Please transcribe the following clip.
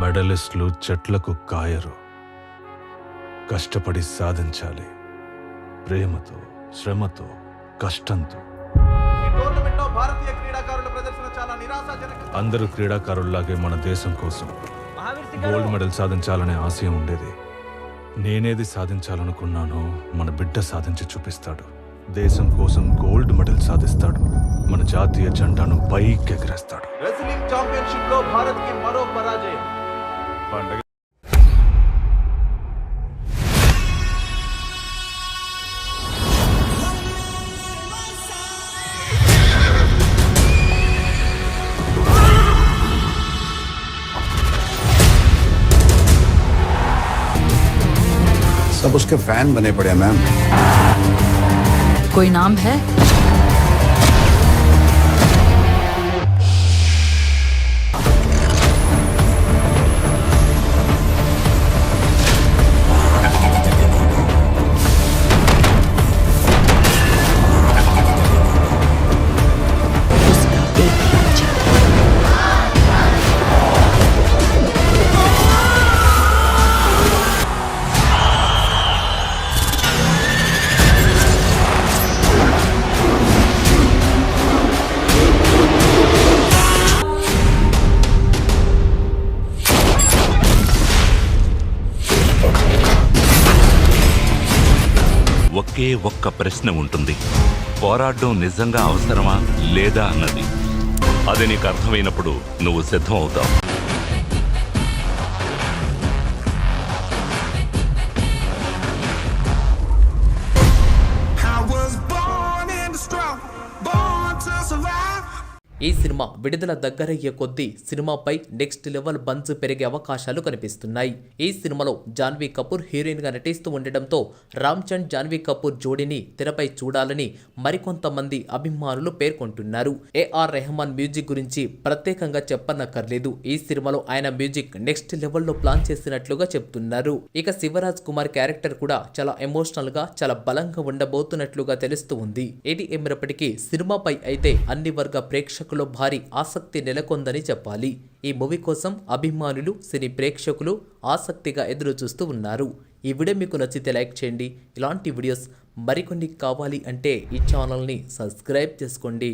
మెడలిస్టులు చెట్లకు కాయరు, కష్టపడి సాధించాలి. ప్రేమతో, శ్రమతో, కష్టంతో. అందరూ క్రీడాకారుల్లాగే మన దేశం కోసం గోల్డ్ మెడల్ సాధించాలనే ఆశయం ఉండేది. నేనేది సాధించాలనుకున్నానో మన బిడ్డ సాధించి చూపిస్తాడు. దేశం కోసం గోల్డ్ మెడల్ సాధిస్తాడు. మన జాతీయ జెండాను పైకి ఎగరేస్తాడు. రెజ్లింగ్ ఛాంపియన్షిప్ లో భారత్ కి మరో పరాజయం. सब उसके फैन बने पड़े मैम। कोई नाम है? ఒకే ఒక్క ప్రశ్న ఉంటుంది, పోరాడడం నిజంగా అవసరమా లేదా అన్నది. అది నీకు అర్థమైనప్పుడు నువ్వు సిద్ధం అవుతావు. ఈ సినిమా విడుదల దగ్గరయ్యే కొద్దీ సినిమాపై నెక్స్ట్ లెవెల్ బంజ్ పెరిగే అవకాశాలు కనిపిస్తున్నాయి. ఈ సినిమాలో జాన్వీ కపూర్ హీరోయిన్ గా నటిస్తూ ఉండడంతో రామ్ చంద్ జాన్వీ కపూర్ జోడీని తెరపై చూడాలని మరికొంతమంది అభిమానులు పేర్కొంటున్నారు. ఏఆర్ రెహమాన్ మ్యూజిక్ గురించి ప్రత్యేకంగా చెప్పనక్కర్లేదు. ఈ సినిమాలో ఆయన మ్యూజిక్ నెక్స్ట్ లెవెల్లో ప్లాన్ చేసినట్లుగా చెప్తున్నారు. ఇక శివరాజ్ కుమార్ క్యారెక్టర్ కూడా చాలా ఎమోషనల్ గా చాలా బలంగా ఉండబోతున్నట్లుగా తెలుస్తూ ఉంది. ఇది ఏమైనప్పటికీ సినిమాపై అయితే అన్ని వర్గ ప్రేక్షకులు భారీ ఆసక్తి నెలకొందని చెప్పాలి. ఈ మూవీ కోసం అభిమానులు, సినీ ప్రేక్షకులు ఆసక్తిగా ఎదురు చూస్తూ ఉన్నారు. ఈ వీడియో మీకు నచ్చితే లైక్ చేయండి. ఇలాంటి వీడియోస్ మరికొన్ని కావాలి అంటే ఈ ఛానల్ని సబ్స్క్రైబ్ చేసుకోండి.